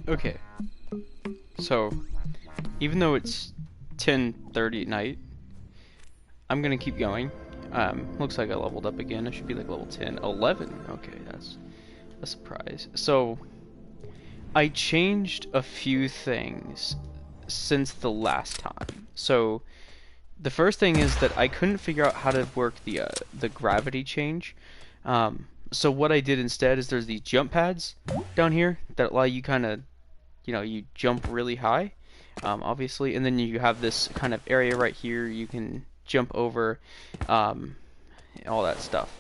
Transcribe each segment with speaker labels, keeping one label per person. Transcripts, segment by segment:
Speaker 1: Okay, so even though it's 10:30 at night, I'm gonna keep going. Looks like I leveled up again. I should be like level 10. 11. Okay, that's a surprise. So, I changed a few things since the last time. So, the first thing is that I couldn't figure out how to work the gravity change. So what I did instead is there's these jump pads down here that allow you kind of, you jump really high, obviously, and then you have this kind of area right here you can jump over, all that stuff.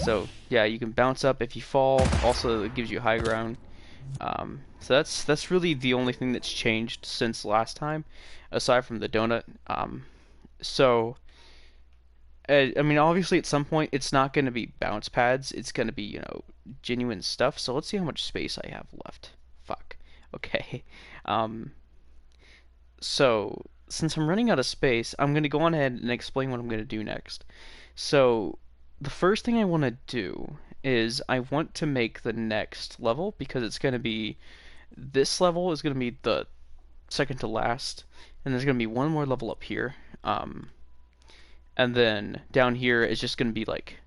Speaker 1: So yeah, you can bounce up if you fall. Also, it gives you high ground. So that's really the only thing that's changed since last time, aside from the donut. So I mean, obviously, at some point, it's not going to be bounce pads. It's going to be, genuine stuff. So let's see how much space I have left. Fuck. Okay. Um, so since I'm running out of space, I'm going to go on ahead and explain what I'm going to do next. So the first thing I want to do is I want to make the next level, because it's going to be, this level is going to be the second to last, and there's going to be one more level up here. And then down here is just going to be like,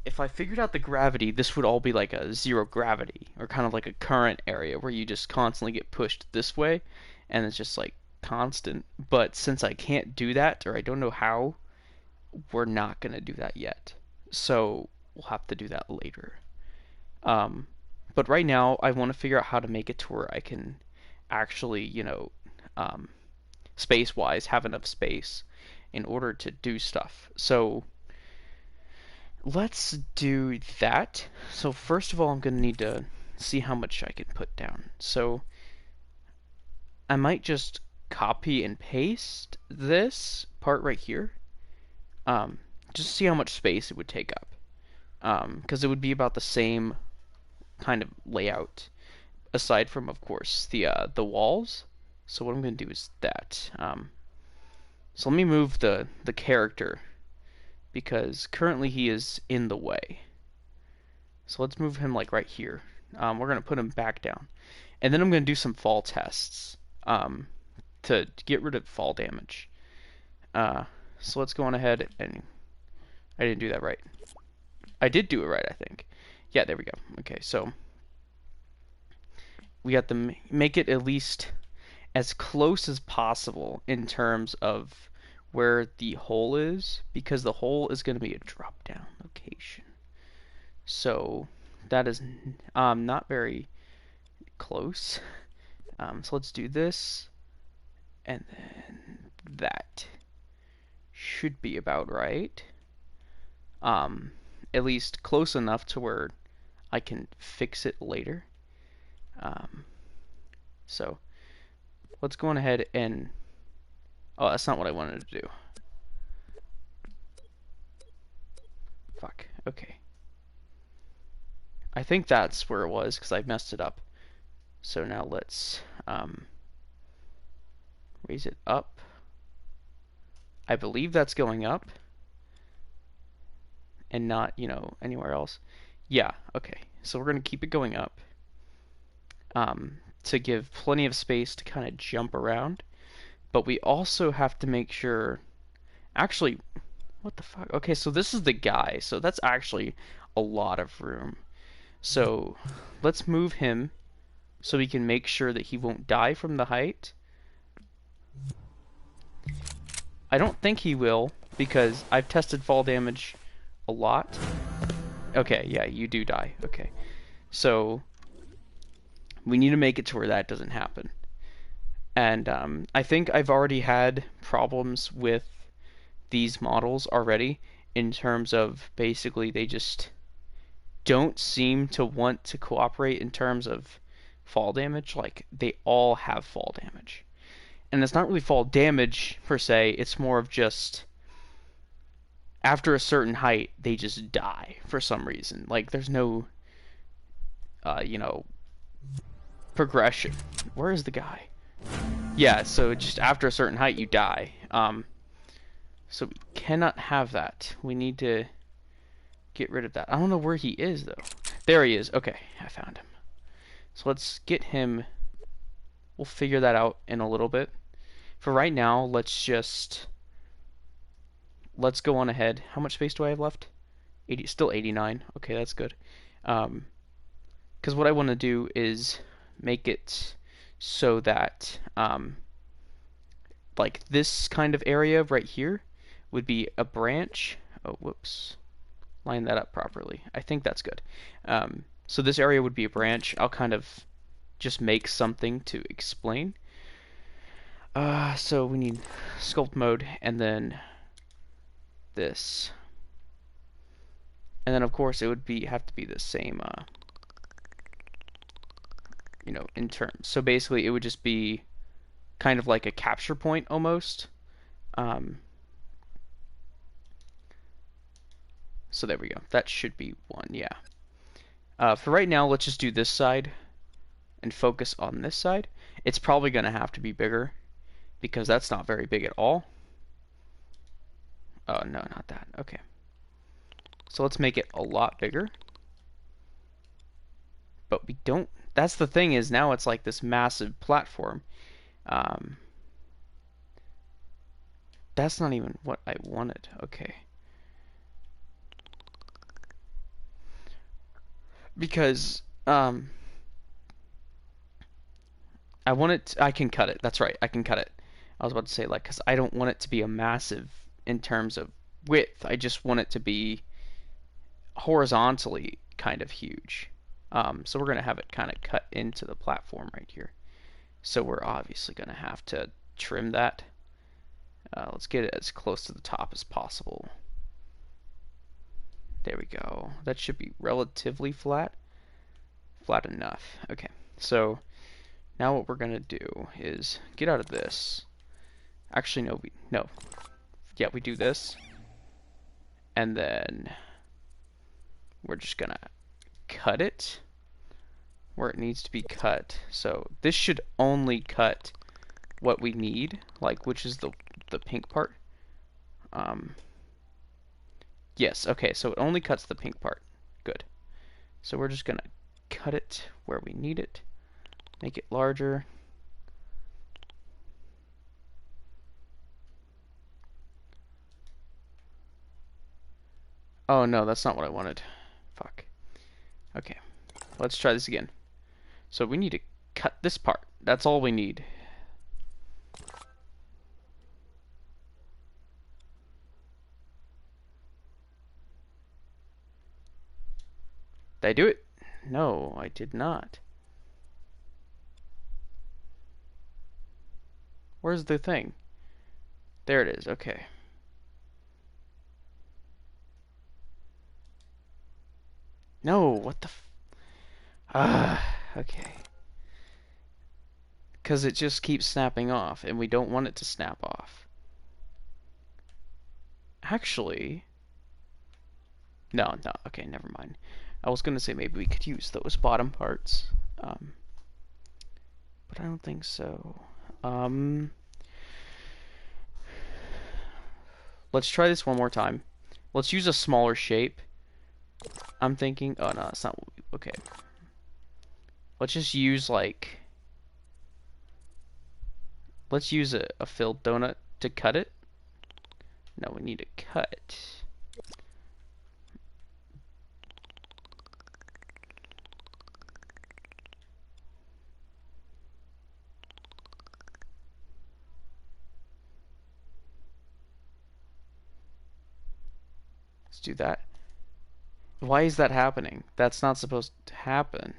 Speaker 1: if I figured out the gravity, this would all be like a zero gravity, or kind of like a current area where you just constantly get pushed this way, and it's just like constant. But since I can't do that, or I don't know how, we're not going to do that yet. So we'll have to do that later. But right now, I want to figure out how to make it to where I can actually, space-wise, have enough space in order to do stuff. So let's do that. So first of all, I'm going to need to see how much I can put down. So I might just copy and paste this part right here, just to see how much space it would take up, because it would be about the same kind of layout, aside from, of course, the walls. So what I'm going to do is that. So let me move the character, because currently he is in the way. So let's move him like right here. We're going to put him back down. And then I'm going to do some fall tests, to get rid of fall damage. So let's go on ahead, and I didn't do that right. I did do it right, I think. Yeah, there we go. Okay, so we have to make it at least as close as possible in terms of where the hole is, because the hole is going to be a drop down location. So that is not very close. So let's do this, and then that should be about right. At least close enough to where I can fix it later. So let's go on ahead and, oh, that's not what I wanted to do. Fuck. Okay. I think that's where it was, because I messed it up. So now let's raise it up. I believe that's going up, and not, anywhere else. Yeah, okay. So we're going to keep it going up, to give plenty of space to kind of jump around. But we also have to make sure... Actually, what the fuck? Okay, so this is the guy, so that's actually a lot of room. So let's move him so we can make sure that he won't die from the height. I don't think he will, because I've tested fall damage a lot. Okay, yeah, you do die. Okay. So we need to make it to where that doesn't happen. And I think I've already had problems with these models already in terms of basically they just don't seem to want to cooperate in terms of fall damage. Like, they all have fall damage. And it's not really fall damage per se, it's more of just after a certain height, they just die for some reason. Like, there's no, you know, progression. Where is the guy? Yeah, so just after a certain height, you die. So we cannot have that. We need to get rid of that. I don't know where he is, though. There he is. Okay, I found him. So let's get him. We'll figure that out in a little bit. For right now, let's go on ahead. How much space do I have left? 80, still 89. Okay, that's good. Because what I want to do is make it so that like this kind of area right here would be a branch. Oh, whoops. Line that up properly. I think that's good. So this area would be a branch. I'll kind of just make something to explain. So we need sculpt mode and then this. And then of course it would have to be the same you know, in terms. So basically it would just be kind of like a capture point almost. So there we go. That should be one, yeah. For right now, let's just do this side and focus on this side. It's probably going to have to be bigger because that's not very big at all. Oh, no, not that. Okay. So let's make it a lot bigger. But we don't... That's the thing is now it's like this massive platform. That's not even what I wanted. Okay. Because I want it I can cut it. That's right. I can cut it. I was about to say, like, because I don't want it to be a massive in terms of width. I just want it to be horizontally kind of huge. So we're going to have it kind of cut into the platform right here. So we're obviously going to have to trim that. Let's get it as close to the top as possible. There we go. That should be relatively flat. Flat enough. Okay, so now what we're going to do is get out of this. Actually, no. Yeah, we do this. And then we're just going to cut it where it needs to be cut. So this should only cut what we need, like, which is the pink part. Yes, okay, so it only cuts the pink part. Good. So we're just going to cut it where we need it. Make it larger. Oh no, that's not what I wanted. Fuck. Okay, let's try this again. So we need to cut this part. That's all we need. Did I do it? No, I did not. Where's the thing? There it is, okay. No, what the okay. Because it just keeps snapping off, and we don't want it to snap off. Actually... No, okay, never mind. I was gonna say maybe we could use those bottom parts. But I don't think so. Let's try this one more time. Let's use a smaller shape. I'm thinking... Oh, no, that's not... Okay. Let's just use, like... Let's use a filled donut to cut it. No, we need to cut. Let's do that. Why is that happening? That's not supposed to happen.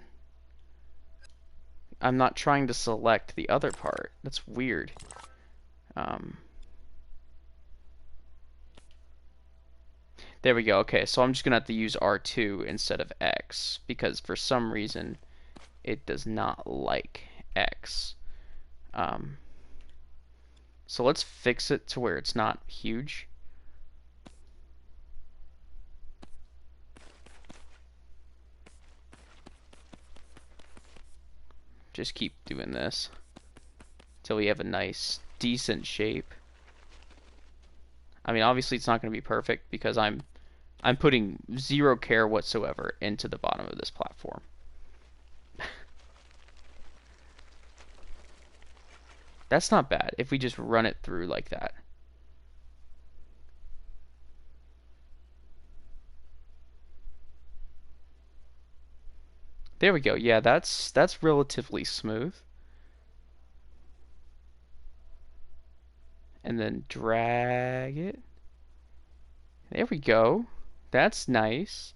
Speaker 1: I'm not trying to select the other part. That's weird. There we go. Okay, so I'm just gonna have to use R2 instead of X because for some reason it does not like X. So let's fix it to where it's not huge. Just keep doing this till we have a nice, decent shape. I mean, obviously it's not going to be perfect because I'm putting zero care whatsoever into the bottom of this platform. That's not bad if we just run it through like that. There we go. Yeah, that's relatively smooth. And then drag it. There we go. That's nice.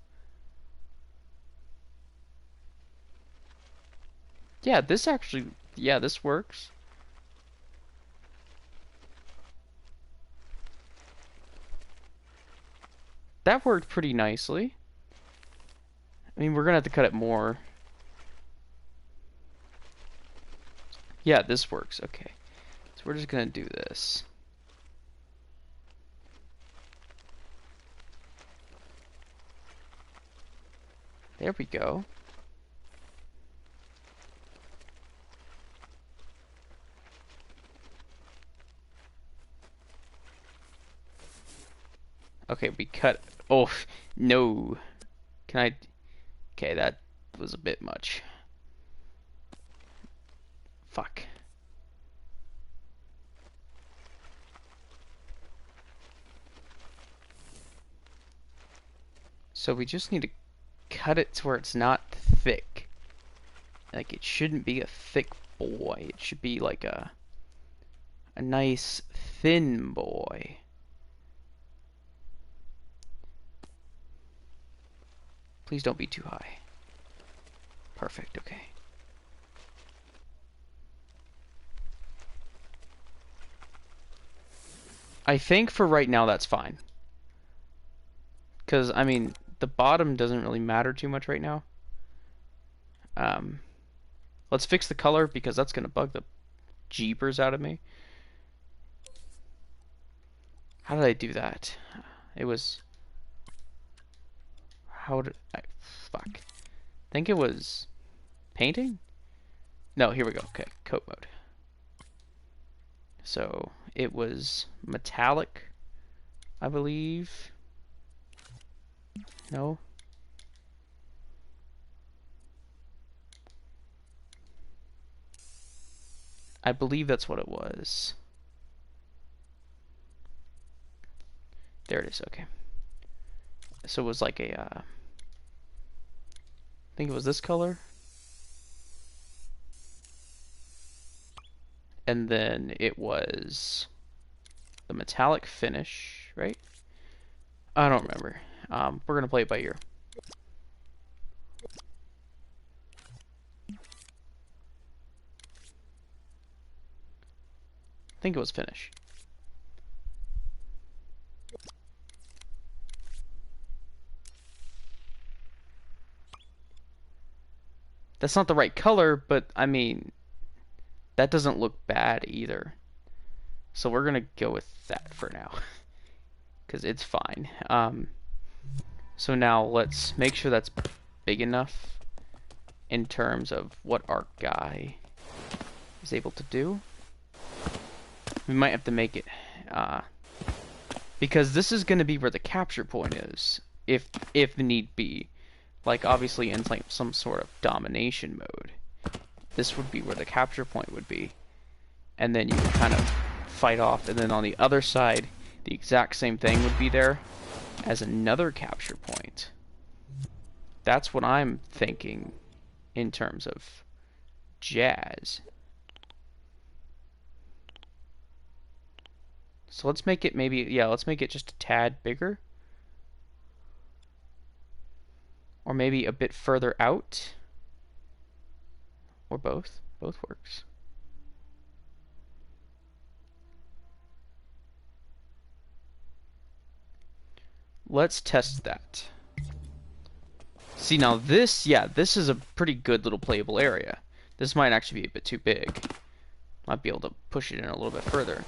Speaker 1: Yeah, this actually, yeah, this works. That worked pretty nicely. I mean, we're gonna have to cut it more. Yeah, this works. Okay. So we're just gonna do this. There we go. Okay, we cut. Oh, no. Can I? Okay, that was a bit much. Fuck. So we just need to cut it to where it's not thick. Like, it shouldn't be a thick boy. It should be like a nice thin boy. Please don't be too high. Perfect, okay. I think for right now that's fine. Because, I mean, the bottom doesn't really matter too much right now. Let's fix the color because that's going to bug the jeepers out of me. How did I do that? It was... How did I... Fuck. I think it was... Painting? No, here we go. Okay, coat mode. So, it was metallic, I believe. No? I believe that's what it was. There it is, okay. So it was like a, I think it was this color. And then it was the metallic finish, right? I don't remember. We're gonna play it by ear. I think it was finish. That's not the right color, but I mean, that doesn't look bad either. So we're gonna go with that for now, because it's fine. So now let's make sure that's big enough in terms of what our guy is able to do. We might have to make it, because this is going to be where the capture point is, if need be. Like, obviously in like some sort of domination mode, this would be where the capture point would be. And then you would kind of fight off, and then on the other side, the exact same thing would be there as another capture point. That's what I'm thinking in terms of jazz. So let's make it maybe, yeah, let's make it just a tad bigger. Or maybe a bit further out. Or both. Both works. Let's test that. See, now this, yeah, this is a pretty good little playable area. This might actually be a bit too big. Might be able to push it in a little bit further,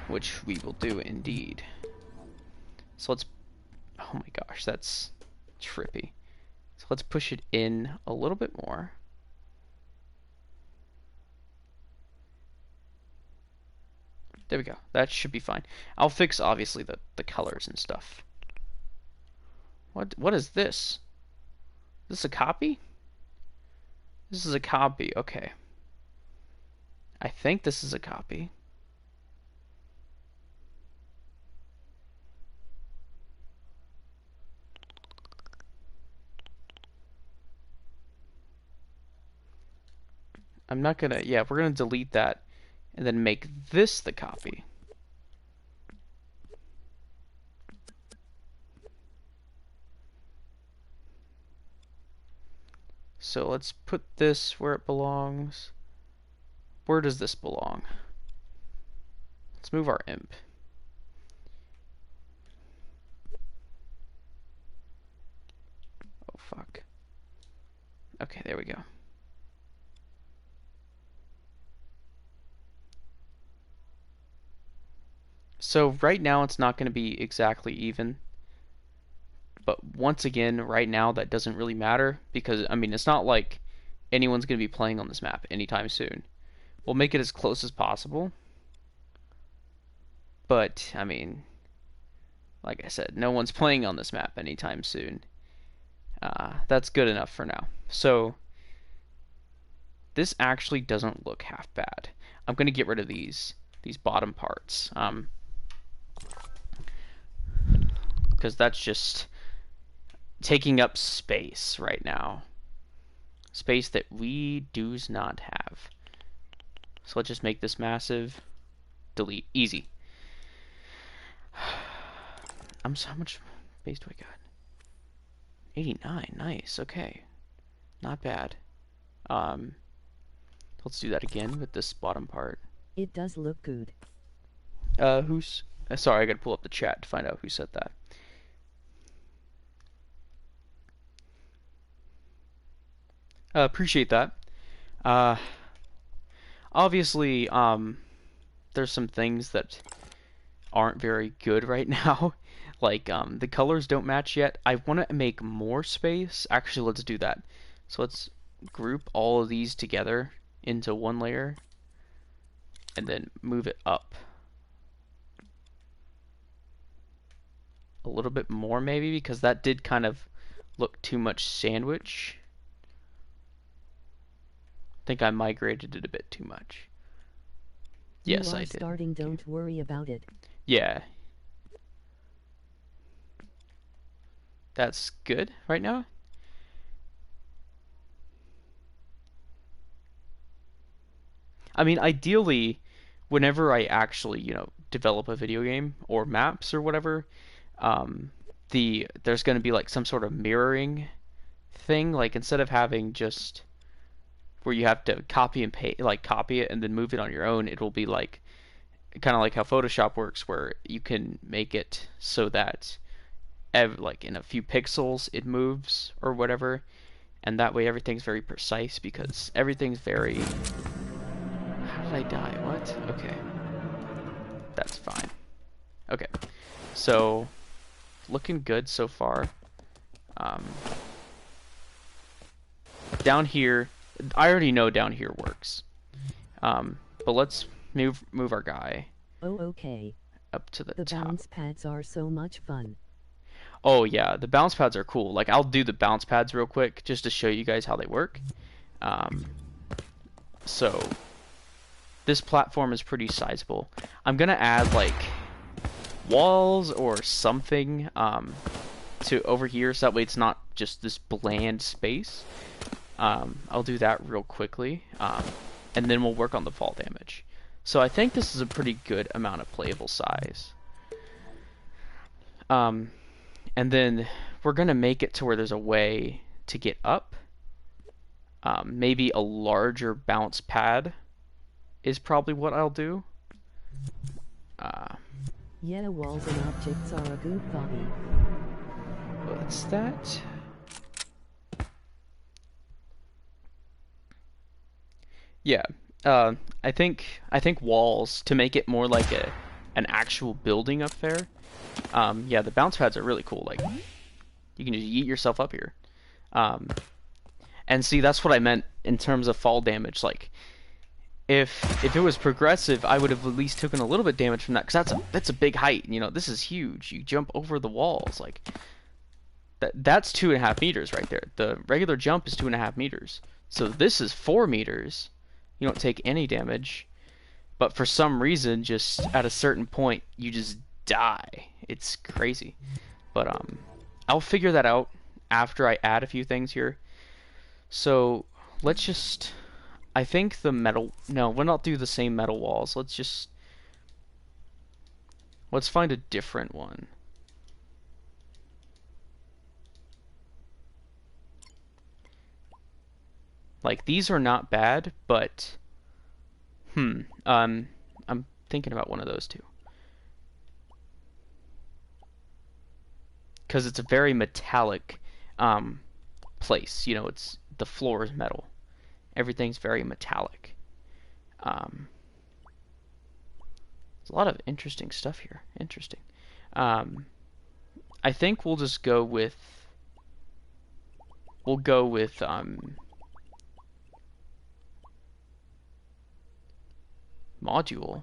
Speaker 1: which we will do indeed. So let's, oh my gosh, that's trippy. So let's push it in a little bit more. There we go. That should be fine. I'll fix, obviously, the colors and stuff. What is this? Is this a copy? This is a copy. Okay. I think this is a copy. I'm not gonna, yeah, we're gonna delete that and then make this the copy. So let's put this where it belongs. Where does this belong? Let's move our imp. Oh, fuck. Okay, there we go. So right now it's not going to be exactly even. But once again, right now that doesn't really matter because, I mean, it's not like anyone's going to be playing on this map anytime soon. We'll make it as close as possible. But, I mean, like I said, no one's playing on this map anytime soon. That's good enough for now. So, this actually doesn't look half bad. I'm going to get rid of these bottom parts. Because that's just taking up space right now. Space that we do not have. So let's just make this massive. Delete. Easy. How much space do I got? 89. Nice. Okay. Not bad. Let's do that again with this bottom part.
Speaker 2: It does look good.
Speaker 1: Who's... sorry, I gotta pull up the chat to find out who said that. Appreciate that. Obviously, there's some things that aren't very good right now. Like, the colors don't match yet. I want to make more space. Actually, let's do that. So let's group all of these together into one layer and then move it up a little bit more maybe, because that did kind of look too much sandwich. I think I migrated it a bit too much. Yes, I did.
Speaker 2: Starting, don't worry about it.
Speaker 1: Yeah. That's good right now. I mean, ideally, whenever I actually, develop a video game or maps or whatever, there's going to be like some sort of mirroring thing. Like instead of having just where you have to copy and paste, like copy it and then move it on your own, it will be like kind of like how Photoshop works, where you can make it so that like in a few pixels it moves or whatever, and that way everything's very precise because everything's very... How did I die? What? Okay. That's fine. Okay. So, looking good so far. Down here, I already know down here works. But let's move our guy.
Speaker 2: Oh, okay.
Speaker 1: Up to the top.
Speaker 2: The bounce pads are so much fun.
Speaker 1: Oh yeah, the bounce pads are cool. Like I'll do the bounce pads real quick just to show you guys how they work. So this platform is pretty sizable. I'm gonna add like walls or something to over here so that way it's not just this bland space. I'll do that real quickly, and then we'll work on the fall damage. So I think this is a pretty good amount of playable size. And then we're gonna make it to where there's a way to get up. Maybe a larger bounce pad is probably what I'll do.
Speaker 2: Yeah, walls and objects are a good hobby.
Speaker 1: What's that? Yeah. I think walls to make it more like an actual building up there. Yeah, the bounce pads are really cool. Like you can just yeet yourself up here. Um, and see, that's what I meant in terms of fall damage. Like if it was progressive, I would have at least taken a little bit damage from that because that's a big height. You know, this is huge. You jump over the walls like that's 2.5 meters right there. The regular jump is 2.5 meters. So this is 4 meters. You don't take any damage, but for some reason, just at a certain point, you just die. It's crazy. But I'll figure that out after I add a few things here. So let's just. I think the metal. No, we'll not do the same metal walls. Let's find a different one. Like these are not bad, but I'm thinking about one of those two. Because it's a very metallic place. You know, it's the floor is metal. Everything's very metallic. There's a lot of interesting stuff here. Interesting. I think we'll just go with. We'll go with module.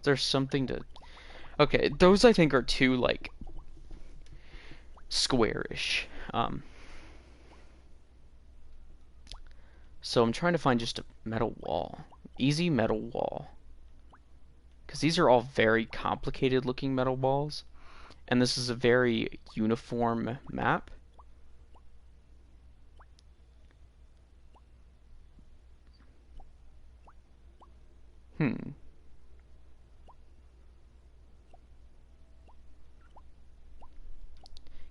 Speaker 1: There's something to. Okay, those I think are too like squarish. So I'm trying to find just a metal wall. Easy metal wall. Because these are all very complicated looking metal walls. And this is a very uniform map.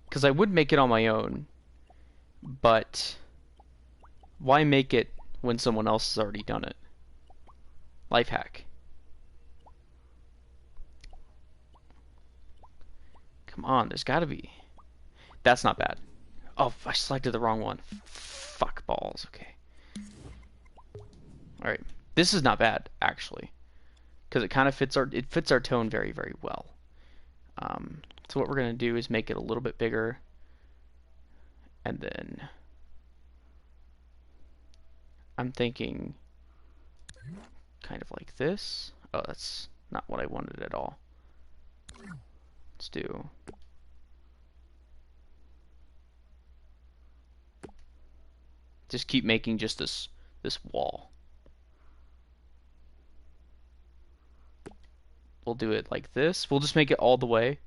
Speaker 1: Because I would make it on my own, but why make it when someone else has already done it? Life hack. Come on, there's gotta be. That's not bad. Oh, I selected the wrong one. Fuck balls, okay. Alright. This is not bad, actually. Because it kind of fits our tone very, very well. So what we're gonna do is make it a little bit bigger. And then I'm thinking kind of like this. Oh, that's not what I wanted at all. Let's do. Just keep making just this wall. We'll do it like this. We'll just make it all the way,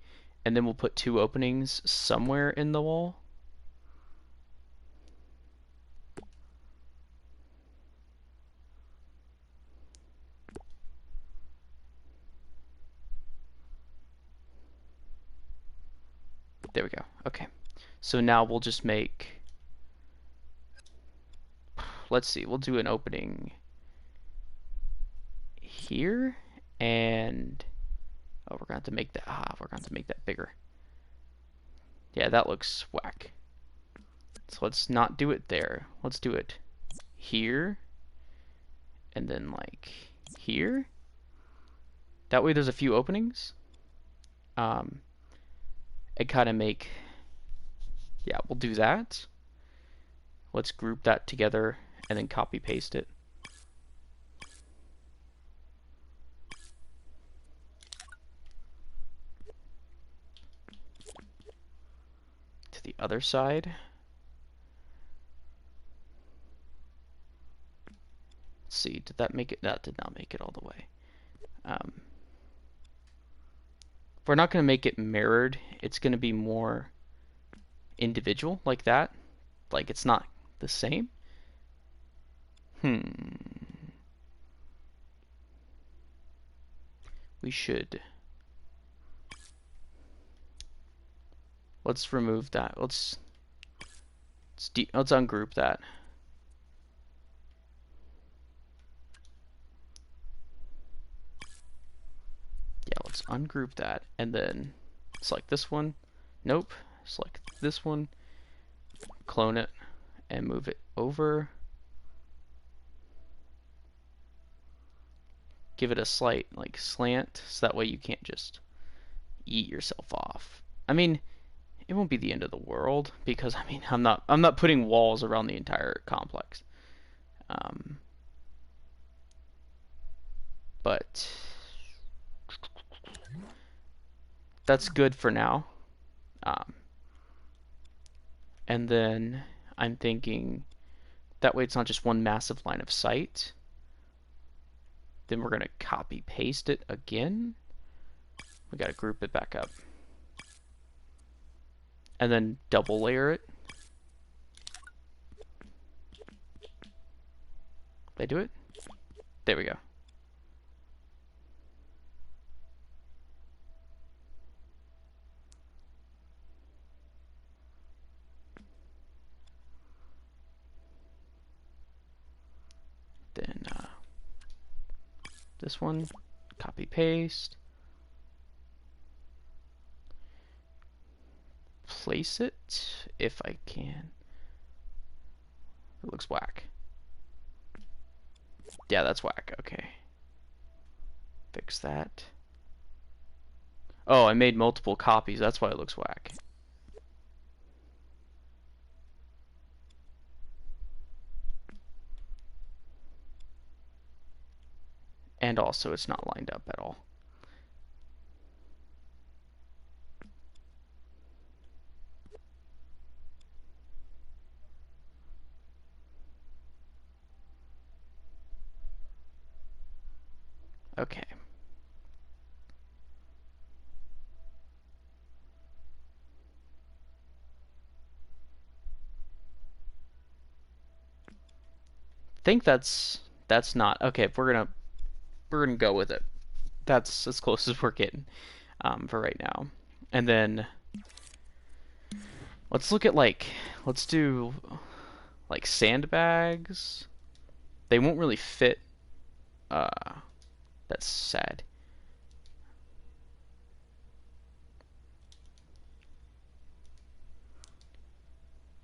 Speaker 1: and then we'll put 2 openings somewhere in the wall. There we go. Okay. So now we'll just make. Let's see. We'll do an opening here, and oh, we're gonna have to make that. We're gonna have to make that bigger. Yeah, that looks whack. So let's not do it there. Let's do it here, and then like here. That way, there's a few openings. And kind of make. Yeah, we'll do that. Let's group that together and then copy paste it. To the other side. Let's see, did that make it? That did not make it all the way. We're not going to make it mirrored. It's going to be more individual like that. Like it's not the same. We should. Let's remove that. Let's let's ungroup that. Yeah, let's ungroup that, and then select this one. Nope. Select this one, clone it, and move it over. Give it a slight like slant, so that way you can't just eat yourself off. I mean, it won't be the end of the world because I mean I'm not putting walls around the entire complex. But that's good for now. And then I'm thinking that way it's not just one massive line of sight. Then we're going to copy paste it again. We got to group it back up. And then double layer it. Did I do it? There we go. Then this one, copy paste. Place it if I can. It looks whack. Yeah, that's whack. Okay. Fix that. Oh, I made multiple copies. That's why it looks whack. And also, it's not lined up at all. Okay. Think that's not okay. We're gonna go with it. That's as close as we're getting for right now. And then let's look at let's do like sandbags. They won't really fit. That's sad.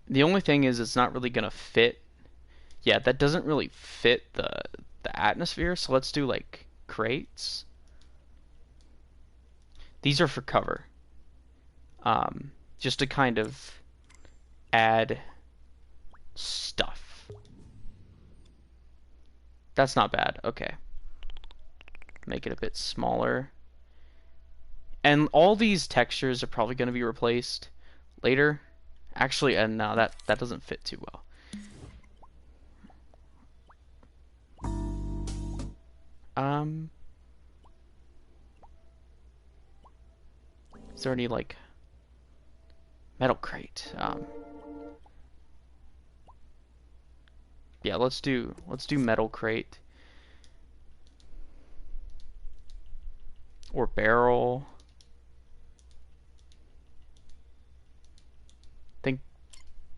Speaker 1: The only thing is it's not really gonna fit. Yeah, that doesn't really fit the atmosphere. So let's do like crates. These are for cover. Just to kind of add stuff. That's not bad. Okay. Make it a bit smaller. And all these textures are probably going to be replaced later. Actually, and no, that doesn't fit too well. Is there any like metal crate? Yeah, let's do metal crate or barrel. I think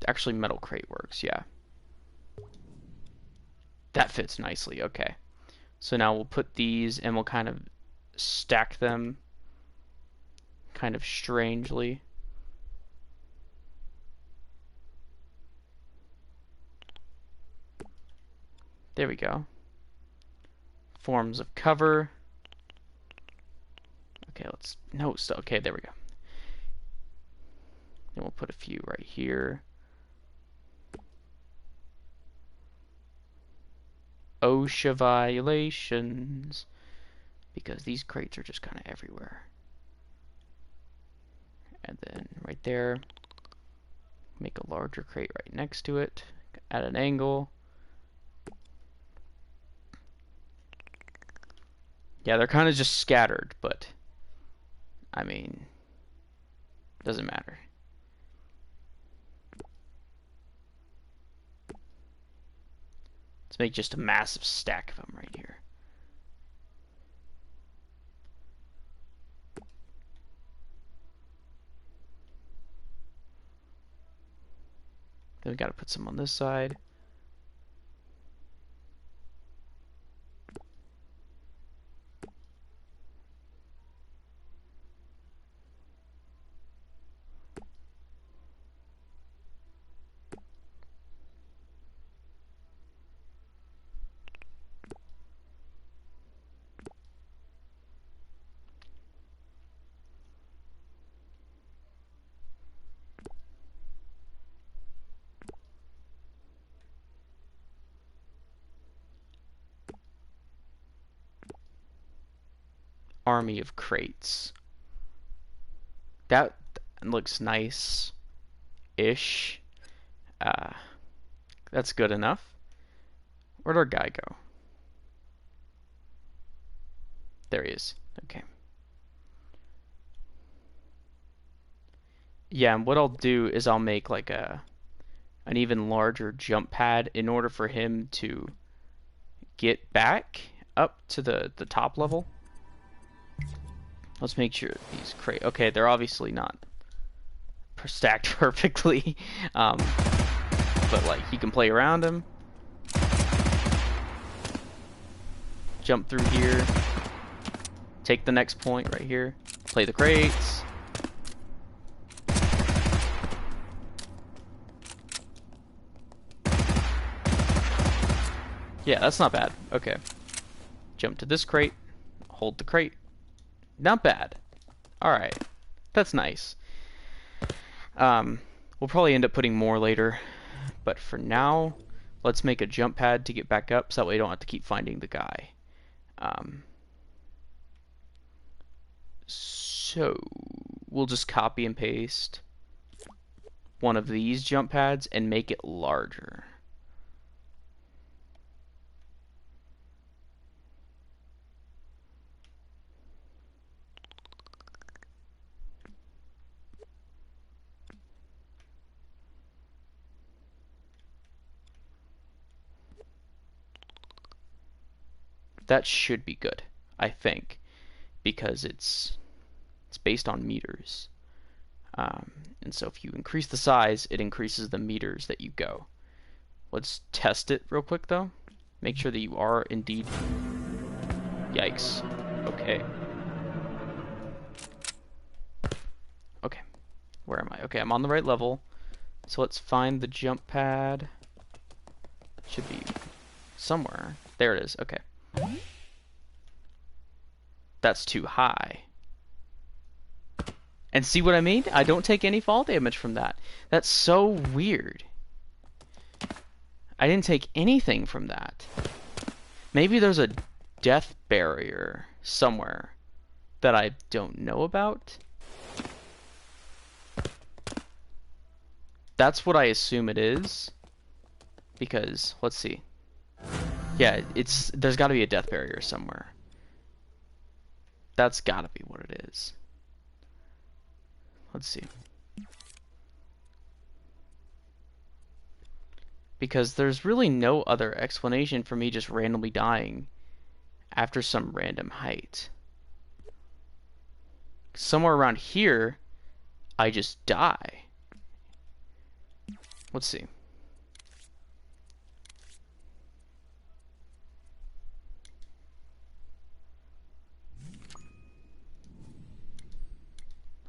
Speaker 1: actually metal crate works. Yeah, that fits nicely. Okay, so now we'll put these and we'll kind of stack them kind of strangely. There we go. Forms of cover. Okay, okay, there we go. Then we'll put a few right here. OSHA violations. Because these crates are just kind of everywhere. And then right there, make a larger crate right next to it. At an angle. Yeah, they're kind of just scattered, but I mean, doesn't matter. Let's make just a massive stack of them right here. Then we gotta put some on this side. Army of crates. That looks nice-ish. That's good enough. Where'd our guy go? There he is. Okay. Yeah, and what I'll do is I'll make like an even larger jump pad in order for him to get back up to the top level. Let's make sure these crate. Okay, they're obviously not stacked perfectly, but like you can play around them. Jump through here. Take the next point right here. Play the crates. Yeah, that's not bad. Okay. Jump to this crate. Hold the crate. Not bad. Alright. That's nice. We'll probably end up putting more later. But for now, let's make a jump pad to get back up so that way we don't have to keep finding the guy. So we'll just copy and paste one of these jump pads and make it larger. That should be good, I think, because it's based on meters. And so if you increase the size, it increases the meters that you go. Let's test it real quick though. Make sure that you are indeed... Yikes. Okay. Okay. Where am I? Okay, I'm on the right level. So let's find the jump pad. Should be somewhere. There it is. Okay. That's too high. And see what I mean? I don't take any fall damage from that. That's so weird. I didn't take anything from that. Maybe there's a death barrier somewhere that I don't know about. That's what I assume it is. Because, let's see. Yeah, there's got to be a death barrier somewhere. That's got to be what it is. Let's see. Because there's really no other explanation for me just randomly dying after some random height. Somewhere around here, I just die. Let's see.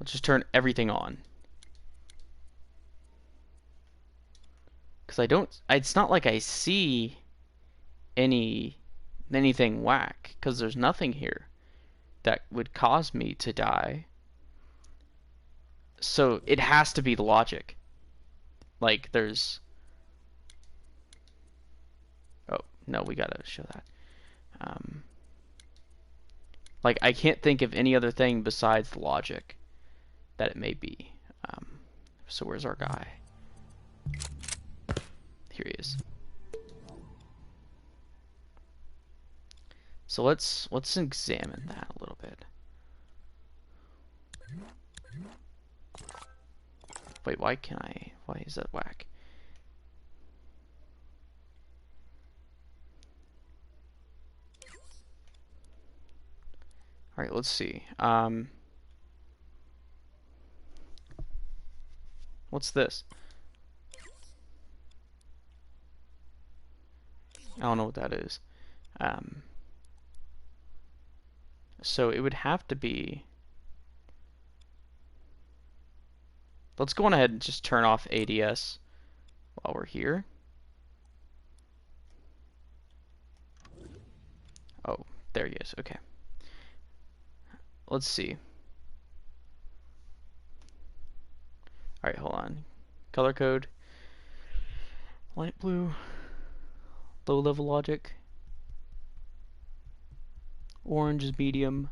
Speaker 1: Let's just turn everything on. Because it's not like I see anything whack, because there's nothing here that would cause me to die. So it has to be the logic. Like there's... Oh, no, we gotta show that. Like I can't think of any other thing besides the logic that it may be. So where's our guy? Here he is. So let's examine that a little bit. Wait, why is that whack? Alright, let's see. What's this? I don't know what that is. So it would have to be... Let's go on ahead and just turn off ADS while we're here. Oh, there he is. Okay. Let's see. Alright, hold on. Color code. Light blue. Low level logic. Orange is medium.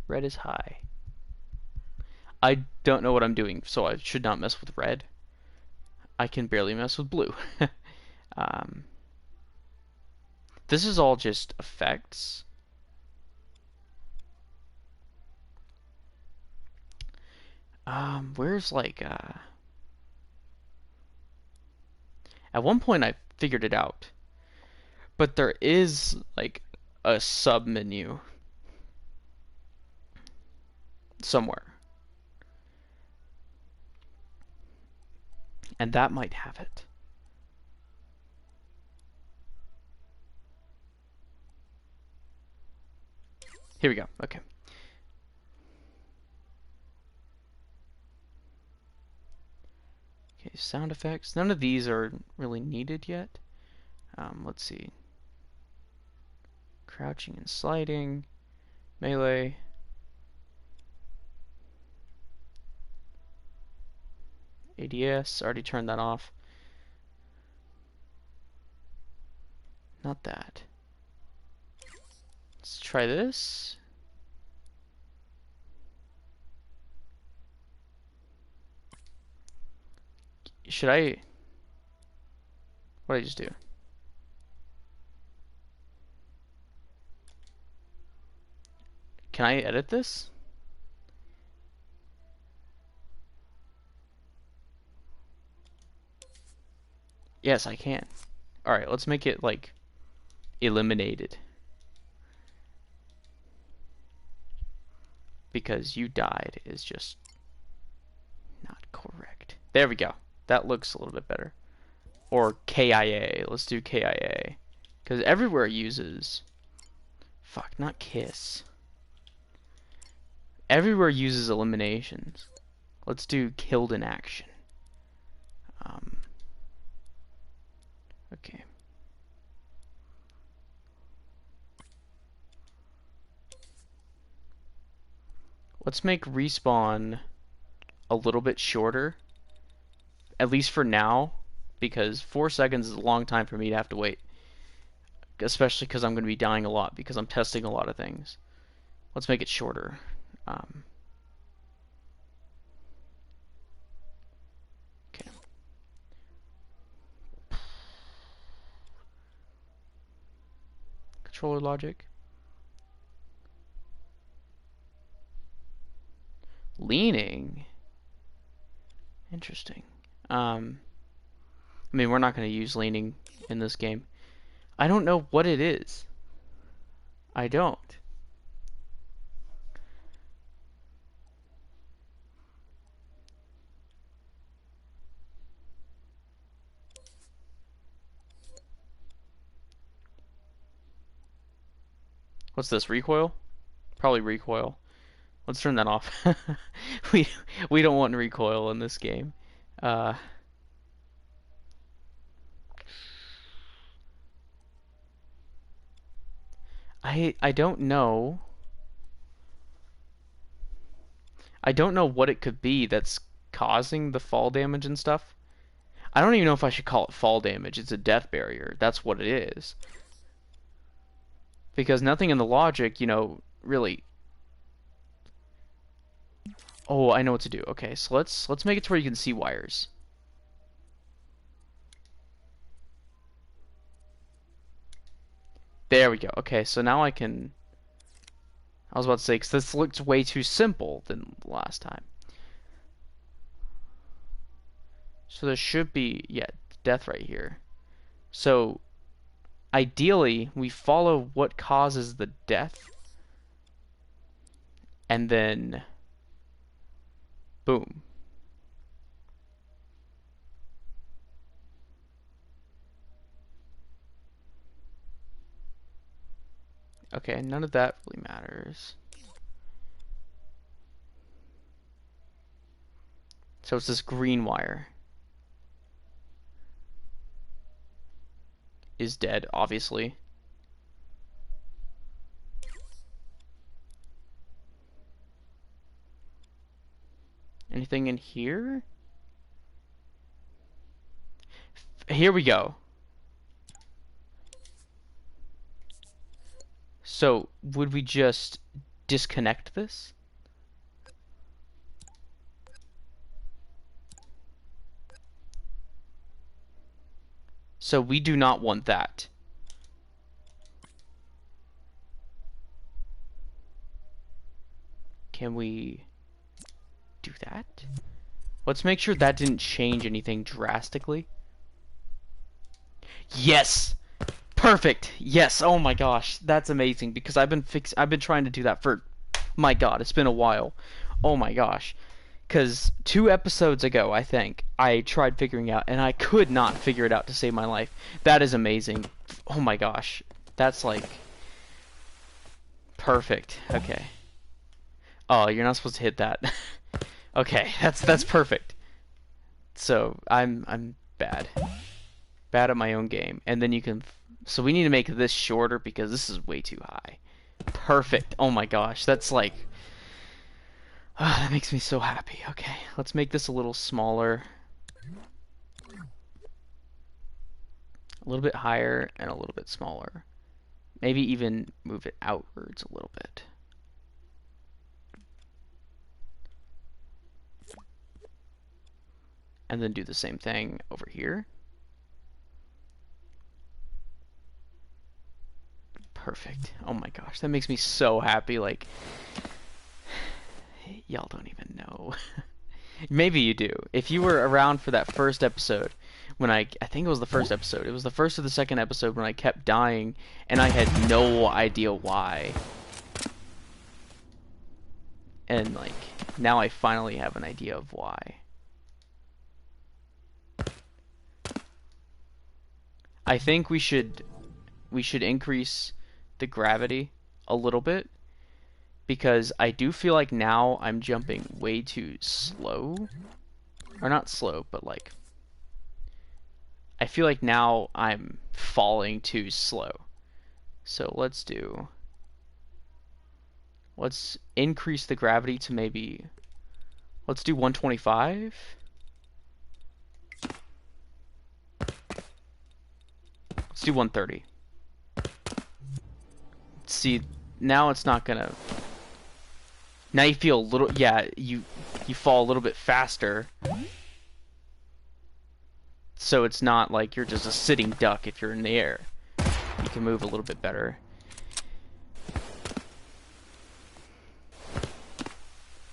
Speaker 1: Red is high. I don't know what I'm doing, so I should not mess with red. I can barely mess with blue. This is all just effects. Where's like, at one point I figured it out, but there is like a sub menu somewhere, and that might have it. Here we go. Okay. Okay, sound effects. None of these are really needed yet. Let's see. Crouching and sliding. Melee. ADS. Already turned that off. Not that. Let's try this. Should I... What did I just do? Can I edit this? Yes, I can. Alright, let's make it like eliminated. Because you died is just not correct. There we go. That looks a little bit better. Or KIA. Let's do KIA. Because everywhere uses... Fuck, not KISS. Everywhere uses eliminations. Let's do killed in action. Okay. Let's make respawn a little bit shorter. At least for now. Because 4 seconds is a long time for me to have to wait. Especially because I'm going to be dying a lot. Because I'm testing a lot of things. Let's make it shorter. Okay. Controller logic. Leaning. Interesting. I mean, we're not going to use leaning in this game. I don't know what it is. I don't. What's this, recoil? Probably recoil. Let's turn that off. we don't want recoil in this game. I don't know. I don't know what it could be that's causing the fall damage and stuff. I don't even know if I should call it fall damage. It's a death barrier. That's what it is. Because nothing in the logic, you know, really... Oh, I know what to do. Okay, so let's make it to where you can see wires. There we go. Okay, so now I can... I was about to say, because this looked way too simple than last time. So there should be, yeah, death right here. So, ideally, we follow what causes the death. And then... Boom. Okay, none of that really matters. So it's this green wire. Is dead, obviously. Anything in here? Here we go. So, would we just disconnect this? So we do not want that. Can we do that? Let's make sure that didn't change anything drastically. Yes! Perfect. Yes. Oh my gosh. That's amazing because I've been trying to do that for, my god, it's been a while. Oh my gosh. Cuz 2 episodes ago, I think, I tried figuring out and I could not figure it out to save my life. That is amazing. Oh my gosh. That's like perfect. Okay. Oh, you're not supposed to hit that. Okay, that's perfect. So, I'm bad. Bad at my own game. And then you can, so we need to make this shorter because this is way too high. Perfect. Oh my gosh, that's like, that makes me so happy. Okay, let's make this a little smaller, a little bit higher, and a little bit smaller. Maybe even move it outwards a little bit. And then do the same thing over here. Perfect. Oh my gosh, that makes me so happy. Like, y'all don't even know. Maybe you do. If you were around for that first episode, when I think it was the first episode. It was the first or the second episode when I kept dying, and I had no idea why. And, like, now I finally have an idea of why. I think we should increase the gravity a little bit, because I do feel like now I'm jumping way too slow. Or not slow, but like, I feel like now I'm falling too slow. So let's increase the gravity to maybe, let's do 125. Let's do 130. See, now it's not gonna, now you feel a little, yeah, you fall a little bit faster. So it's not like you're just a sitting duck if you're in the air. You can move a little bit better.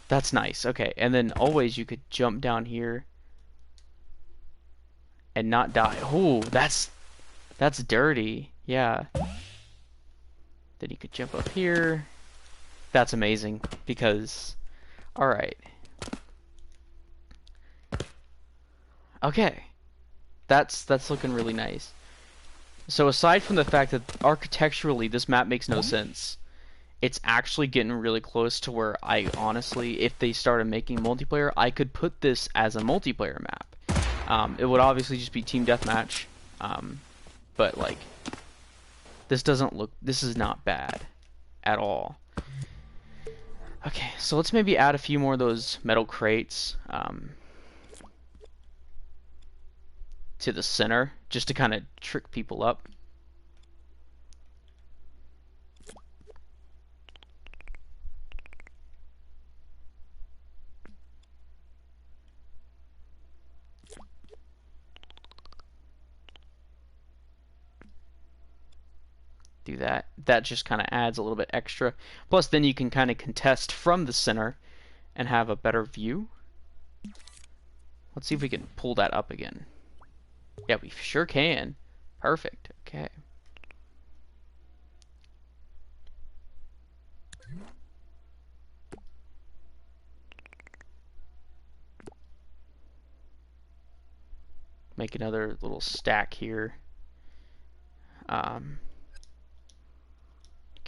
Speaker 1: That's nice. Okay, and then always you could jump down here and not die. Ooh, that's dirty. Yeah. Then you could jump up here. That's amazing because, all right. Okay. That's looking really nice. So aside from the fact that architecturally this map makes no sense, it's actually getting really close to where I honestly, if they started making multiplayer, I could put this as a multiplayer map. It would obviously just be team deathmatch, but like, this is not bad at all. Okay, so let's maybe add a few more of those metal crates to the center, just to kind of trick people up. Do that. That just kind of adds a little bit extra. Plus, then you can kind of contest from the center and have a better view. Let's see if we can pull that up again. Yeah, we sure can. Perfect. Okay. Make another little stack here.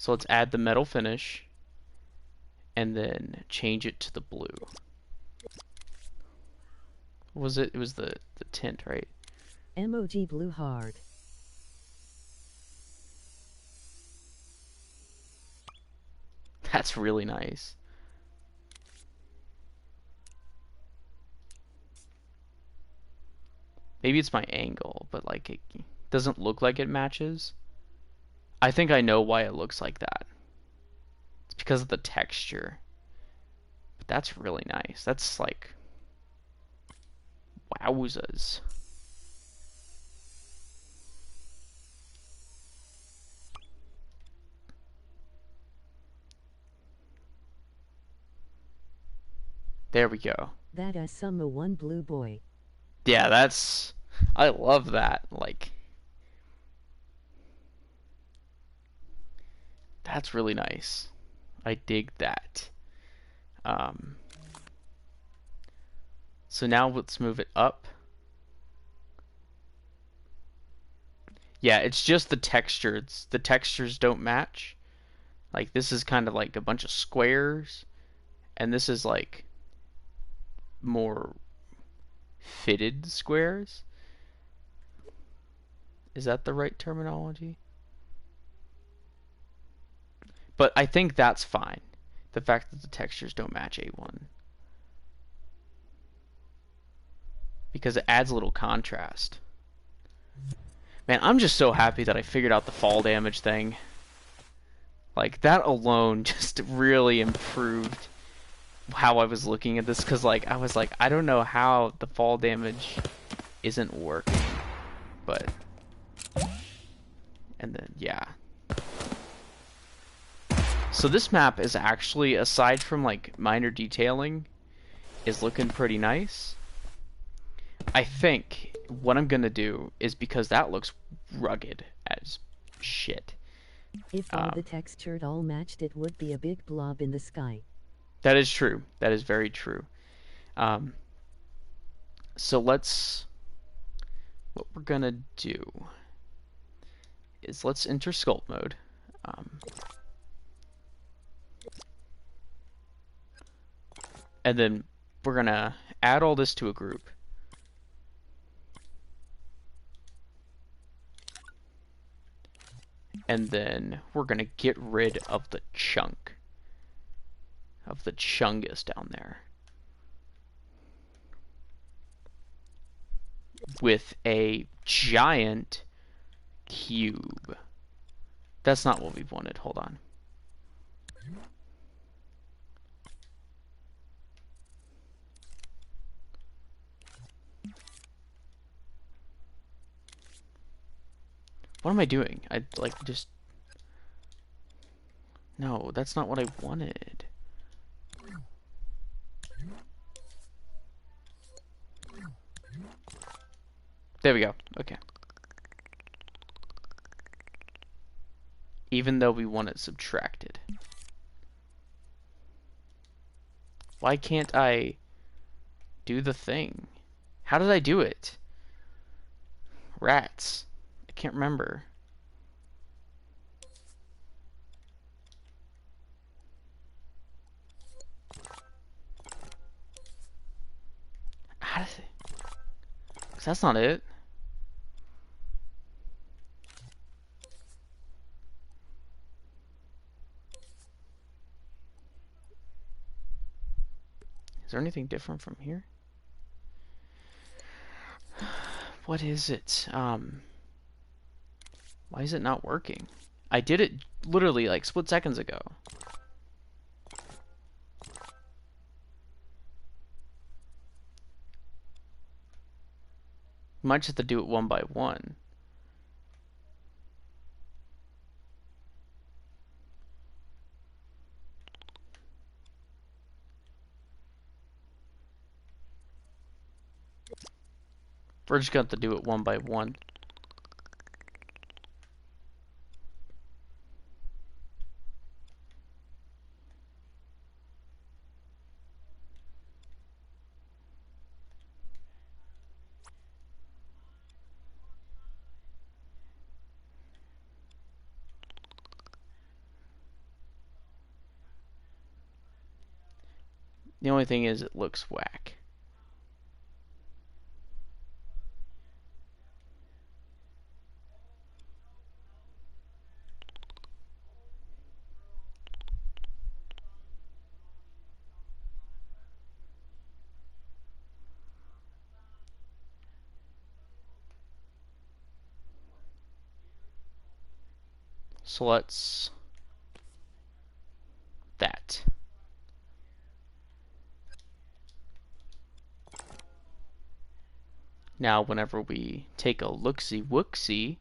Speaker 1: So let's add the metal finish and then change it to the blue. What was it? It was the tint, right?
Speaker 2: MOG Blue Hard.
Speaker 1: That's really nice. Maybe it's my angle, but like it doesn't look like it matches. I think I know why it looks like that. It's because of the texture. But that's really nice. That's like wowzers. There we go.
Speaker 2: That is some one blue boy.
Speaker 1: Yeah, that's... I love that. Like... That's really nice. I dig that. So now let's move it up. Yeah, it's just the textures. The textures don't match. Like, this is kind of like a bunch of squares. And this is like more fitted squares. Is that the right terminology? But I think that's fine. The fact that the textures don't match A1. Because it adds a little contrast. Man, I'm just so happy that I figured out the fall damage thing. Like, that alone just really improved how I was looking at this. Because, like, I was like, I don't know how the fall damage isn't working. But... And then, yeah. So this map is actually, aside from, like, minor detailing, is looking pretty nice. I think what I'm gonna do is, because that looks rugged as shit.
Speaker 2: If all the textured all matched, it would be a big blob in the sky.
Speaker 1: That is true. That is very true. So let's... What we're gonna do is let's enter sculpt mode. And then we're gonna add all this to a group. And then we're gonna get rid of the chunk. Of the chungus down there. With a giant cube. That's not what we wanted. Hold on. What am I doing? I like just... No, that's not what I wanted. There we go. Okay. Even though we want it subtracted. Why can't I do the thing? How did I do it? Rats. I can't remember. How does it... 'Cause that's not it. Is there anything different from here? What is it? Why is it not working? I did it literally like split seconds ago. Might just have to do it one by one. We're just going to have to do it one by one. The only thing is it looks whack. So let's that. Now whenever we take a look-see-wook-see,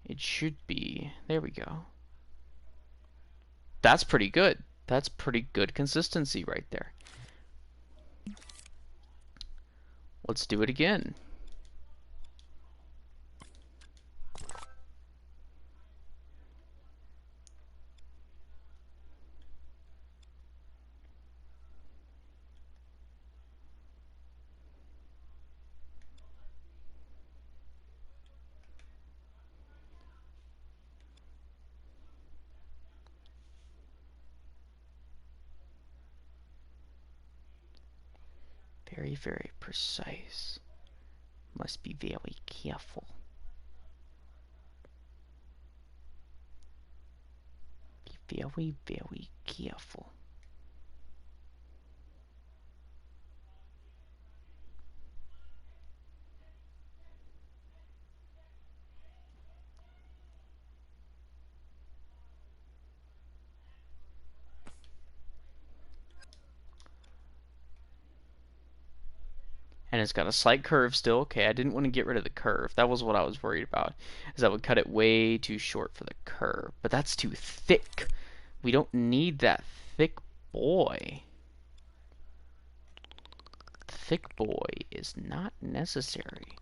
Speaker 1: it should be, there we go. That's pretty good. That's pretty good consistency right there. Let's do it again. Very, very precise. Must be very careful. Be very, very careful. And it's got a slight curve still. Okay, I didn't want to get rid of the curve. That was what I was worried about, is that would cut it way too short for the curve. But that's too thick. We don't need that thick boy. Thick boy is not necessary.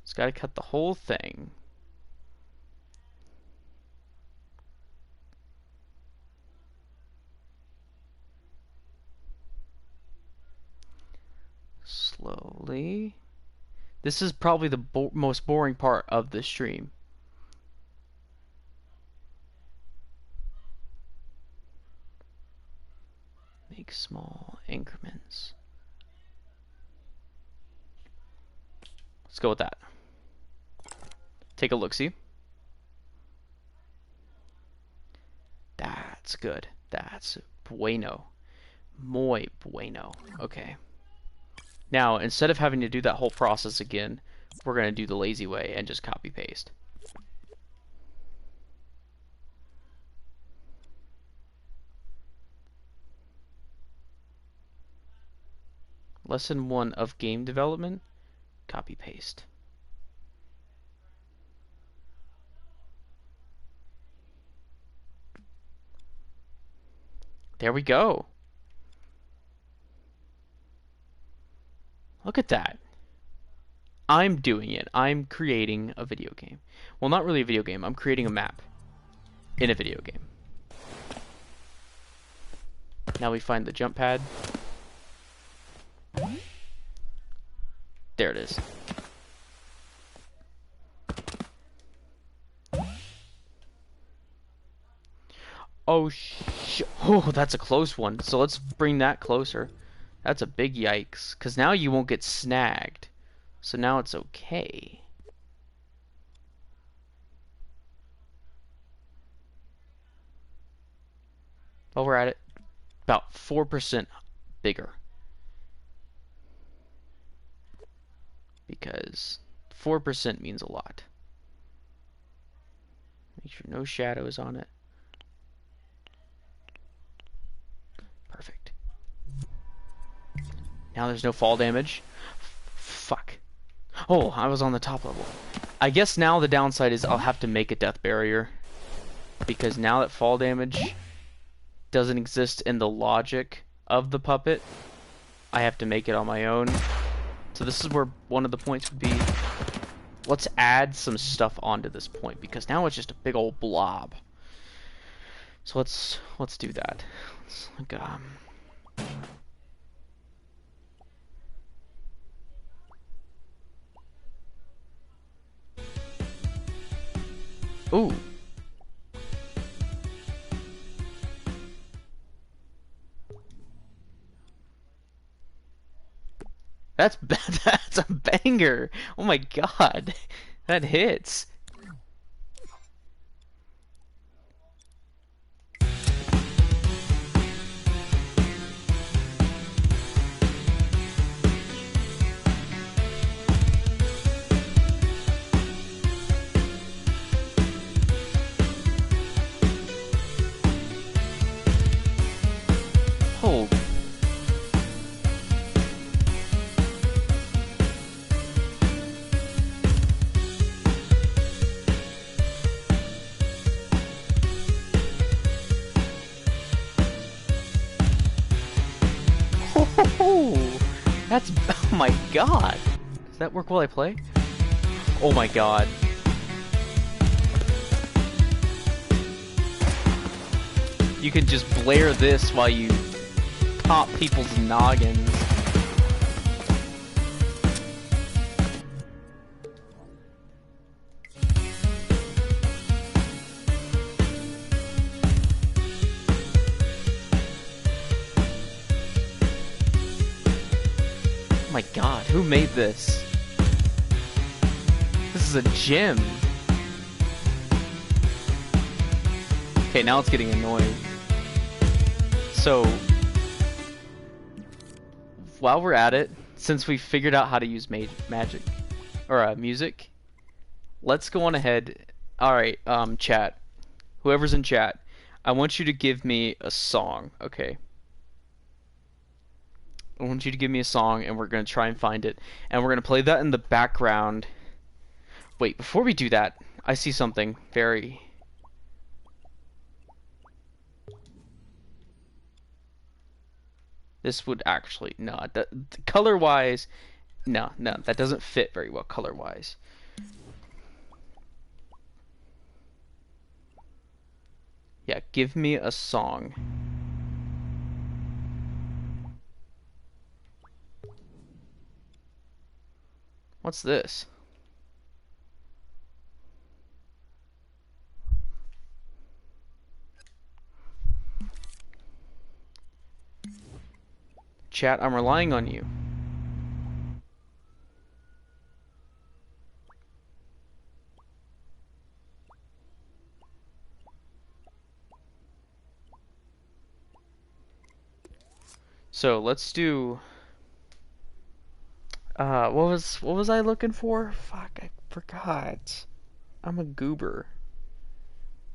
Speaker 1: It's got to cut the whole thing. Slowly. This is probably the most boring part of the stream. Make small increments. Let's go with that. Take a look-see. That's good. That's bueno. Muy bueno. Okay. Now, instead of having to do that whole process again, we're going to do the lazy way and just copy-paste. Lesson 1 of game development, copy-paste. There we go. Look at that. I'm doing it. I'm creating a video game. Well, not really a video game. I'm creating a map in a video game. Now we find the jump pad. There it is. Oh, oh, that's a close one. So let's bring that closer. That's a big yikes. Because now you won't get snagged. So now it's okay. While we're at it, about 4% bigger. Because 4% means a lot. Make sure no shadows on it. Perfect. Now there's no fall damage. Fuck. Oh, I was on the top level. I guess now the downside is I'll have to make a death barrier. Because now that fall damage doesn't exist in the logic of the puppet, I have to make it on my own. So this is where one of the points would be. Let's add some stuff onto this point because now it's just a big old blob. So let's do that. Let's like ooh. That's that's a banger. Oh my god. That hits. Oh. That's, oh my god. Does that work while I play? Oh my god. You can just blare this while you pop people's noggins. Oh my god, who made this? This is a gem. Okay, now it's getting annoying. So, while we're at it, since we figured out how to use magic, or music, let's go on ahead. Alright, chat. Whoever's in chat, I want you to give me a song, okay? I want you to give me a song, and we're going to try and find it. And we're going to play that in the background. Wait, before we do that, I see something very... This would actually... No, color-wise... No, that doesn't fit very well color-wise. Yeah, give me a song. What's this? Chat, I'm relying on you. So let's do. What was I looking for? Fuck, I forgot. I'm a goober.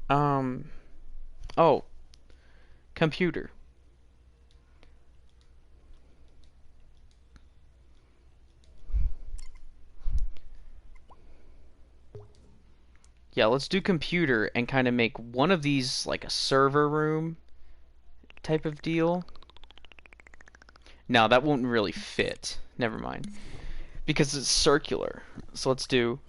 Speaker 1: Oh, computer. Yeah, let's do computer and kind of make one of these like a server room type of deal. No, that won't really fit. Never mind. Because it's circular. So let's do...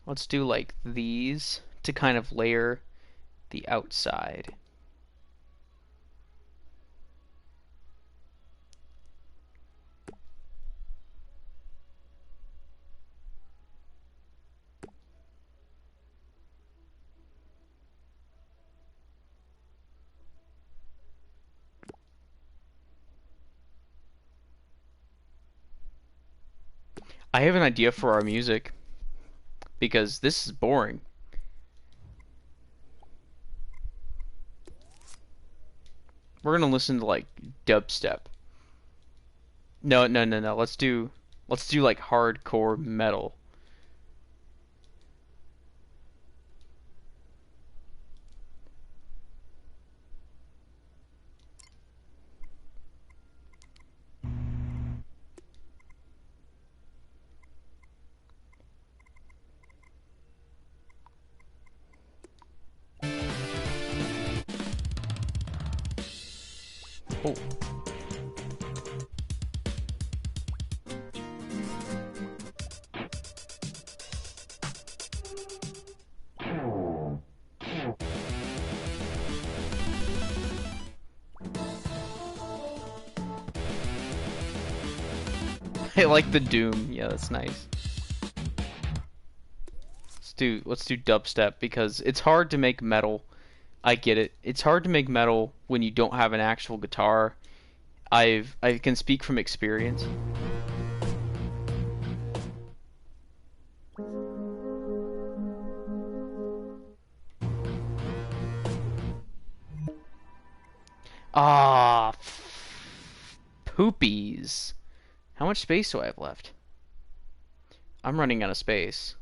Speaker 1: Let's do like these to kind of layer the outside. I have an idea for our music because this is boring. We're gonna listen to like dubstep. No, no, no, no. Let's do like hardcore metal. Oh. I like the Doom. Yeah, that's nice. Let's do dubstep because it's hard to make metal. I get it. It's hard to make metal when you don't have an actual guitar. I can speak from experience. Ah, poopies. How much space do I have left? I'm running out of space.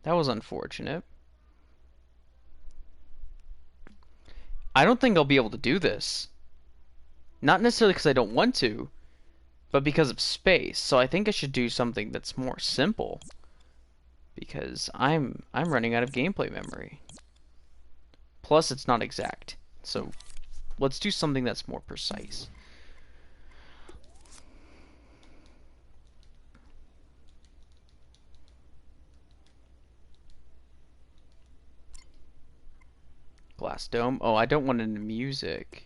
Speaker 1: That was unfortunate. I don't think I'll be able to do this. Not necessarily because I don't want to, but because of space. So I think I should do something that's more simple. Because I'm running out of gameplay memory. Plus it's not exact. So let's do something that's more precise. Glass dome. Oh, I don't want any music.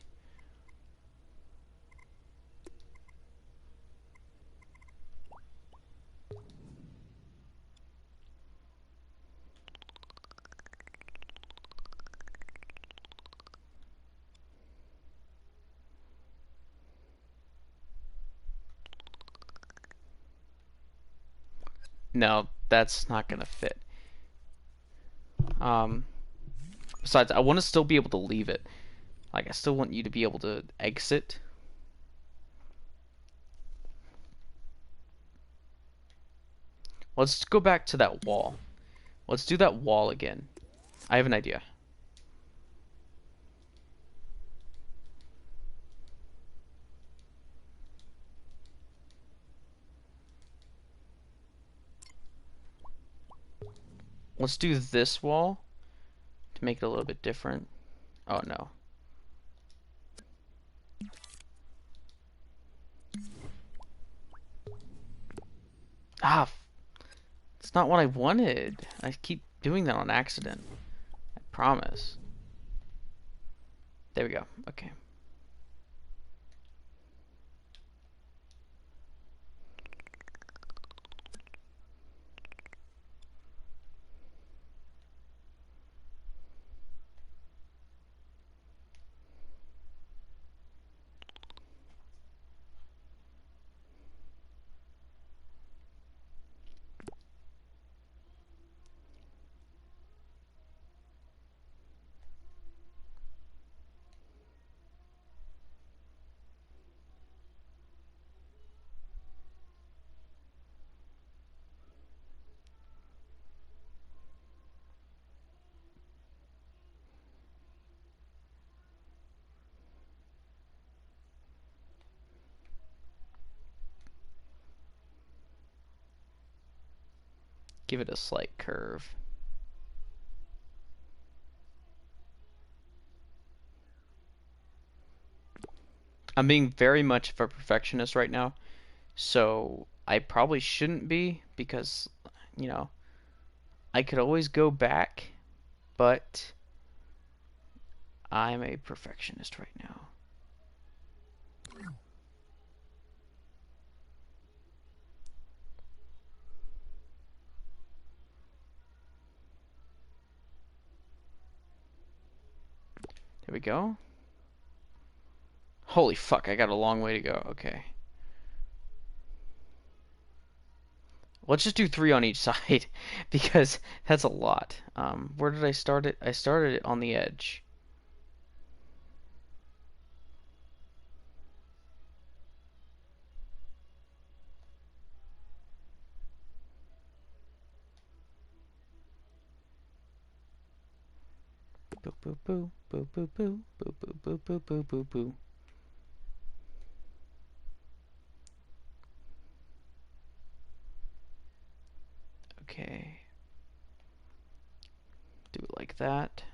Speaker 1: No, that's not gonna fit. Um, Besides, I want to still be able to leave it. Like, I still want you to be able to exit. Let's go back to that wall. Let's do that wall again. I have an idea. Let's do this wall to make it a little bit different. Oh no. Ah, it's not what I wanted. I keep doing that on accident. I promise. There we go. Okay. Give it a slight curve. I'm being very much of a perfectionist right now, so I probably shouldn't be because, you know, I could always go back, but I'm a perfectionist right now. Here we go. Holy fuck, I got a long way to go. Okay. Let's just do 3 on each side because that's a lot. Where did I start it? I started it on the edge. Boo boo boo boo boo boo boo boo boo boo boo boo. Okay. Do it like that.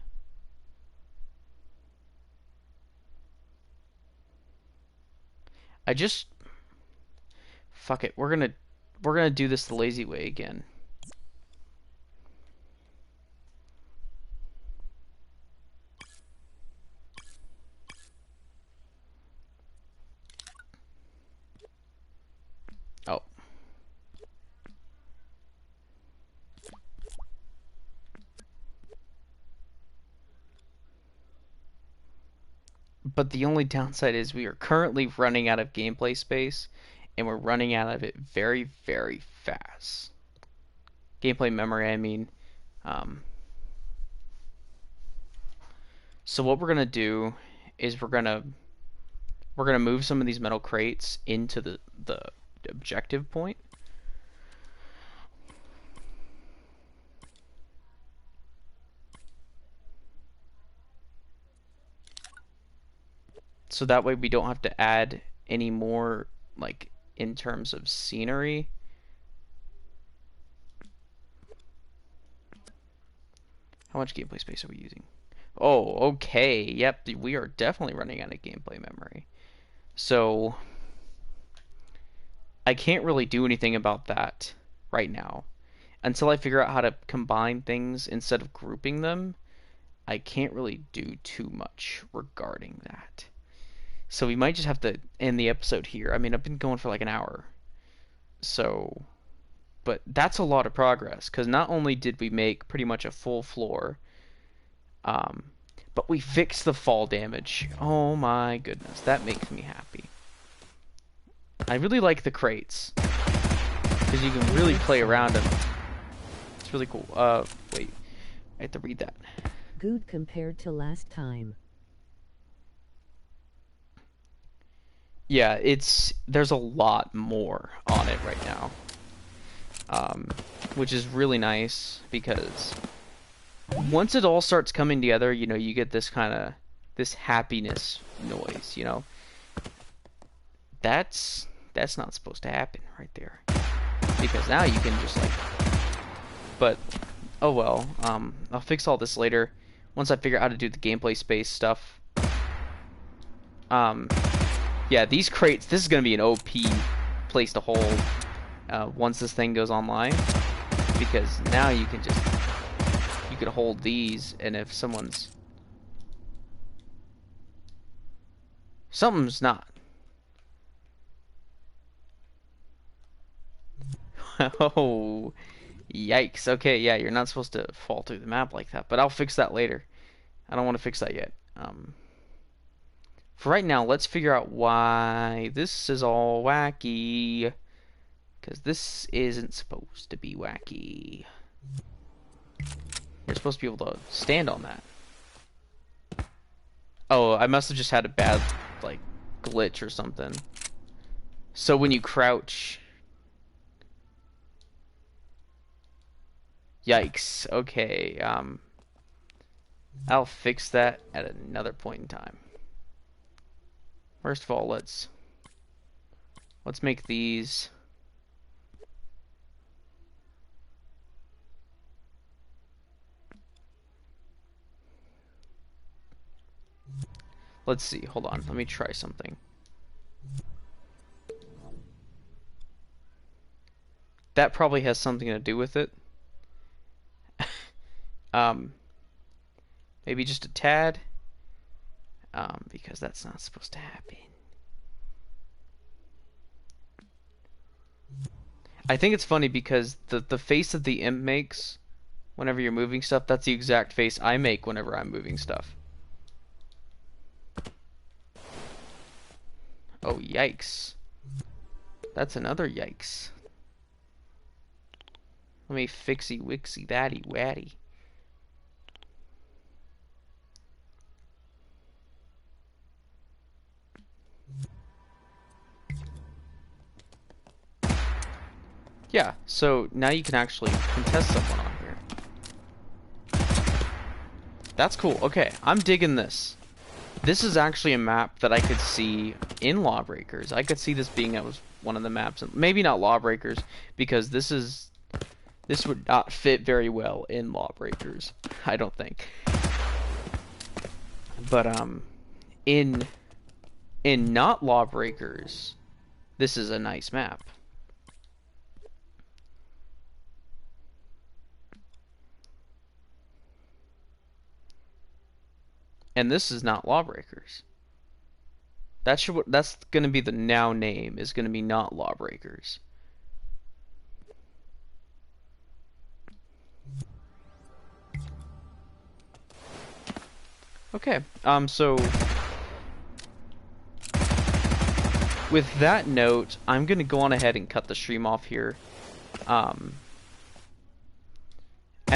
Speaker 1: I just fuck it. We're gonna do this the lazy way again. Oh. But the only downside is we are currently running out of gameplay space, and we're running out of it very, very fast. Gameplay memory, I mean. So what we're gonna do is we're gonna move some of these metal crates into the objective point. So that way we don't have to add any more, like, in terms of scenery. How much gameplay space are we using? Oh, okay. Yep, we are definitely running out of gameplay memory. So I can't really do anything about that right now. Until I figure out how to combine things instead of grouping them, I can't really do too much regarding that. So we might just have to end the episode here. I mean, I've been going for like an hour. So, but that's a lot of progress, because not only did we make pretty much a full floor, but we fixed the fall damage. Oh my goodness, that makes me happy. I really like the crates, because you can really play around them. It's really cool. Wait, I have to read that.
Speaker 2: Good compared to last time.
Speaker 1: Yeah, there's a lot more on it right now, which is really nice, because once it all starts coming together, you know, you get this happiness noise, you know. That's not supposed to happen right there, because now you can just, like, but oh well. I'll fix all this later once I figure out how to do the gameplay space stuff. Yeah, these crates, this is going to be an OP place to hold once this thing goes online, because now you can hold these, and if something's not. Oh, yikes. Okay, yeah, you're not supposed to fall through the map like that, but I'll fix that later. I don't want to fix that yet. For right now, let's figure out why this is all wacky. Because this isn't supposed to be wacky. You're supposed to be able to stand on that. Oh, I must have just had a bad, like, glitch or something. So when you crouch... Yikes. Okay, I'll fix that at another point in time. First of all, let's make these. Let's see. Hold on. Let me try something. That probably has something to do with it. Maybe just a tad. Because that's not supposed to happen. I think it's funny because the face that the imp makes whenever you're moving stuff, that's the exact face I make whenever I'm moving stuff. Oh, yikes. That's another yikes. Let me fixy wixy thatty watty. Yeah, so now you can actually contest someone on here. That's cool. Okay, I'm digging this. This is actually a map that I could see in LawBreakers. I could see this being one of the maps. Maybe not LawBreakers, because this would not fit very well in LawBreakers, I don't think. But in not LawBreakers, this is a nice map. And this is not LawBreakers. That's gonna be the now name, is gonna be not LawBreakers. Okay, so with that note, I'm gonna go on ahead and cut the stream off here. At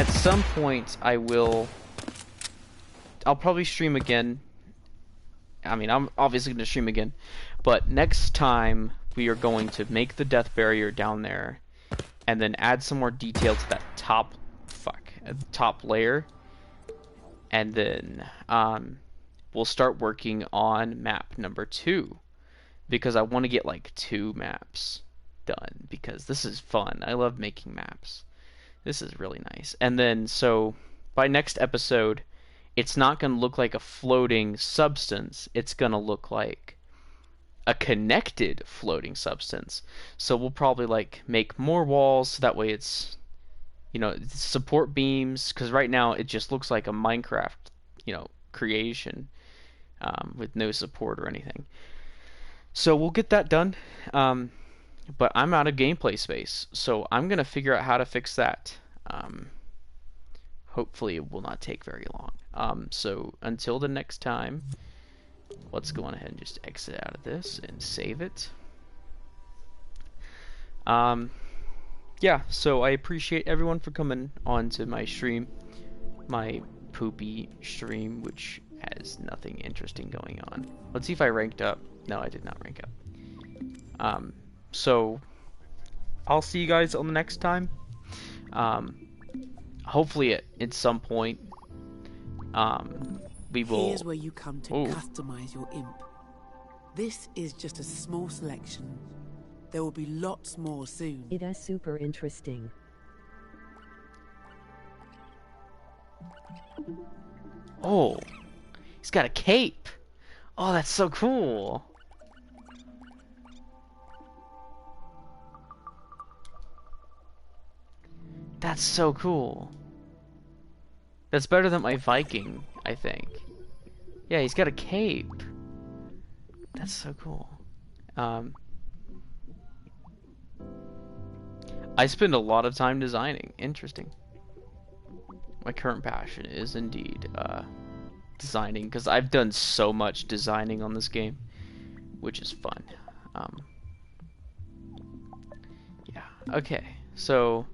Speaker 1: some point, I'll probably stream again. I mean, I'm obviously going to stream again, but next time we are going to make the death barrier down there, and then add some more detail to that top layer, and then we'll start working on map number 2, because I want to get like 2 maps done, because this is fun. I love making maps. This is really nice. And then, so by next episode, it's not going to look like a floating substance. It's going to look like a connected floating substance. So we'll probably like make more walls, so that way it's, you know, support beams, because right now it just looks like a Minecraft, you know, creation with no support or anything. So we'll get that done. But I'm out of gameplay space, so I'm going to figure out how to fix that. Hopefully it will not take very long. So until the next time, let's go on ahead and just exit out of this and save it. Yeah, so I appreciate everyone for coming on to my stream, my poopy stream, which has nothing interesting going on. Let's see if I ranked up. No, I did not rank up. So I'll see you guys on the next time. Hopefully at some point we will.
Speaker 3: Here's where you come to customize your imp. This is just a small selection. There will be lots more soon.
Speaker 2: It is super interesting.
Speaker 1: Oh, he's got a cape. Oh, that's so cool. That's so cool. That's better than my Viking, I think. Yeah, he's got a cape. That's so cool. I spend a lot of time designing. Interesting. My current passion is indeed designing, because I've done so much designing on this game, which is fun. Yeah, okay. So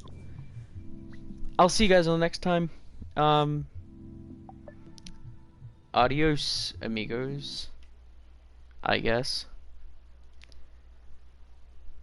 Speaker 1: I'll see you guys on the next time. Adios, amigos, I guess.